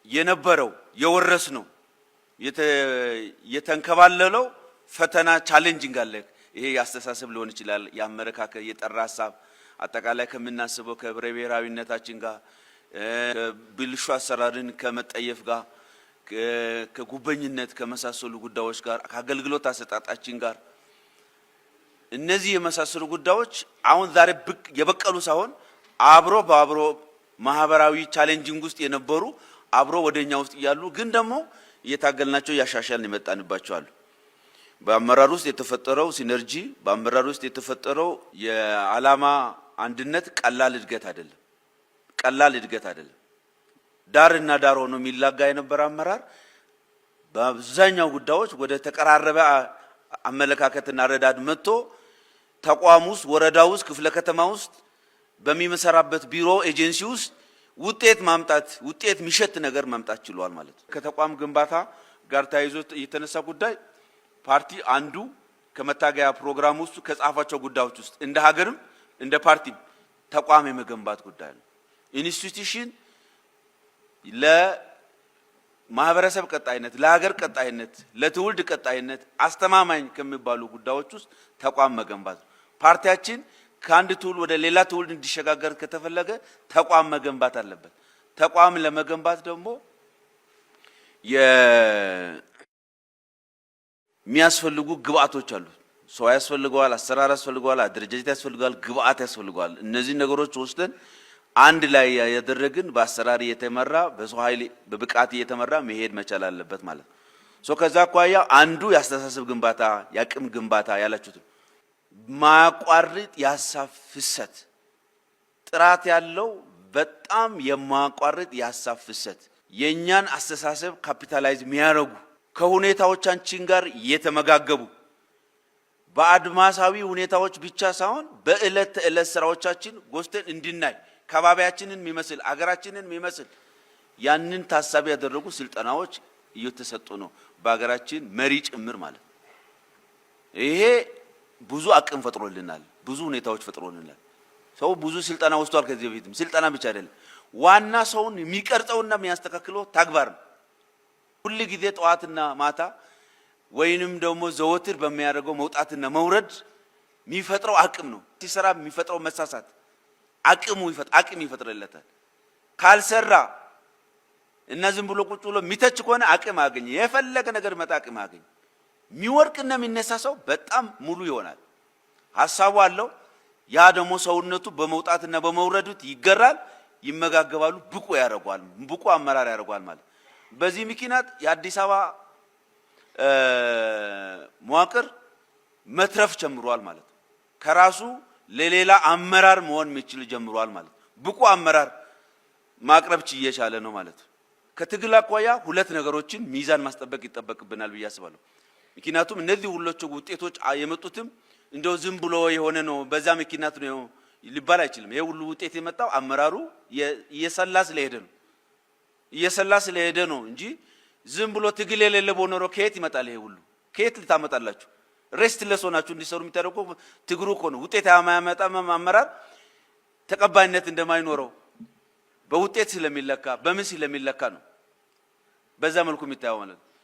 የነበረው የወረስነው የተንከባለለው ፈተና ቻሌንጂንግ አለ። ይሄ ያስተሳሰብ ሊሆን ይችላል፣ ያመረካከ የጠራ ሐሳብ አጠቃላይ ከምናስበው ከህብረ ብሔራዊነታችን ጋር ብልሹ አሰራርን ከመጠየፍ ጋር ከጉበኝነት ከመሳሰሉ ጉዳዮች ጋር ከአገልግሎት አሰጣጣችን ጋር እነዚህ የመሳሰሉ ጉዳዮች አሁን ዛሬ የበቀሉ ሳይሆን አብሮ ማህበራዊ ቻሌንጂንግ ውስጥ የነበሩ አብሮ ወደኛ ውስጥ ያሉ ግን ደግሞ እየታገልናቸው ያሻሻልን የመጣንባቸው አሉ። በአመራር ውስጥ የተፈጠረው ሲነርጂ በአመራር ውስጥ የተፈጠረው የዓላማ አንድነት ቀላል እድገት አይደለም። ዳርና ዳር ሆኖ የሚላጋ የነበረ አመራር በአብዛኛው ጉዳዮች ወደ ተቀራረበ አመለካከትና ረዳድ መጥቶ ተቋም ውስጥ ወረዳ ውስጥ ክፍለ ከተማ ውስጥ በሚመሰራበት ቢሮ ኤጀንሲ ውስጥ ውጤት ሚሸት ነገር ማምጣት ችሏል ማለት ነው። ከተቋም ግንባታ ጋር ተያይዞ የተነሳ ጉዳይ ፓርቲ አንዱ ከመታገያ ፕሮግራም ውስጥ ከጻፋቸው ጉዳዮች ውስጥ እንደ ሀገርም እንደ ፓርቲም ተቋም የመገንባት ጉዳይ ነው። ኢንስቲትዩሽን ለማህበረሰብ ቀጣይነት፣ ለሀገር ቀጣይነት፣ ለትውልድ ቀጣይነት አስተማማኝ ከሚባሉ ጉዳዮች ውስጥ ተቋም መገንባት ነው። ፓርቲያችን ከአንድ ትውልድ ወደ ሌላ ትውልድ እንዲሸጋገር ከተፈለገ ተቋም መገንባት አለበት። ተቋም ለመገንባት ደግሞ የሚያስፈልጉ ግብአቶች አሉ። ሰው ያስፈልገዋል፣ አሰራር ያስፈልገዋል፣ አደረጃጀት ያስፈልገዋል፣ ግብአት ያስፈልገዋል። እነዚህ ነገሮች ወስደን አንድ ላይ ያደረግን በአሰራር እየተመራ በሰው ኃይል በብቃት እየተመራ መሄድ መቻል አለበት ማለት ነው። ከዛ አኳያ አንዱ ያስተሳሰብ ግንባታ ያቅም ግንባታ ያላችሁት ማቋርጥ ያሳፍ ፍሰት ጥራት ያለው በጣም የማቋርጥ ያሳፍ ፍሰት የኛን አስተሳሰብ ካፒታላይዝ የሚያረጉ ከሁኔታዎቻችን ጋር የተመጋገቡ በአድማሳዊ ሁኔታዎች ብቻ ሳይሆን በእለት ተእለት ስራዎቻችን ጎስተን እንድናይ ከባቢያችንን የሚመስል አገራችንን የሚመስል ያንን ታሳቢ ያደረጉ ስልጠናዎች እየተሰጡ ነው በአገራችን መሪ ጭምር ማለት ነው። ይሄ ብዙ አቅም ፈጥሮልናል፣ ብዙ ሁኔታዎች ፈጥሮልናል። ሰው ብዙ ስልጠና ወስዷል። ከዚህ በፊትም ስልጠና ብቻ አይደለም፣ ዋና ሰውን የሚቀርጸውና የሚያስተካክለው ተግባር ነው። ሁሉ ጊዜ ጠዋትና ማታ ወይንም ደግሞ ዘወትር በሚያደርገው መውጣትና መውረድ የሚፈጥረው አቅም ነው። ሲሰራ የሚፈጥረው መሳሳት አቅም ይፈጥርለታል። ካልሰራ እና ዝም ብሎ ቁጭ ብሎ የሚተች ከሆነ አቅም አገኘ የፈለገ ነገር መጣ አቅም አገኘ የሚወርቅና የሚነሳ ሰው በጣም ሙሉ ይሆናል። ሐሳቡ አለው። ያ ደግሞ ሰውነቱ በመውጣትና በመውረዱት ይገራል፣ ይመጋገባሉ፣ ብቁ ያደርጋል፣ ብቁ አመራር ያደርጋል ማለት። በዚህ ምክንያት የአዲስ አበባ መዋቅር መትረፍ ጀምሯል ማለት ነው። ከራሱ ለሌላ አመራር መሆን የሚችል ጀምሯል ማለት። ብቁ አመራር ማቅረብ እየቻለ ነው ማለት። ከትግል አኳያ ሁለት ነገሮችን ሚዛን ማስጠበቅ ይጠበቅብናል ብዬ አስባለሁ። ምክንያቱም እነዚህ ሁሉ ውጤቶች የመጡትም እንደው ዝም ብሎ የሆነ ነው በዛ ምክንያት ነው ሊባል አይችልም። ይሄ ሁሉ ውጤት የመጣው አመራሩ እየሰላ ስለሄደ ነው እንጂ ዝም ብሎ ትግል የሌለ ሆኖ ከየት ይመጣል? ይሄ ሁሉ ከየት ልታመጣላችሁ? ሬስት ለሶናችሁ እንዲሰሩ የሚታደርገው ትግሩ እኮ ነው። ውጤት ያማያመጣ አመራር ተቀባይነት እንደማይኖረው በውጤት ስለሚለካ በምን ስለሚለካ ነው በዛ መልኩ የሚታየው ማለት ነው።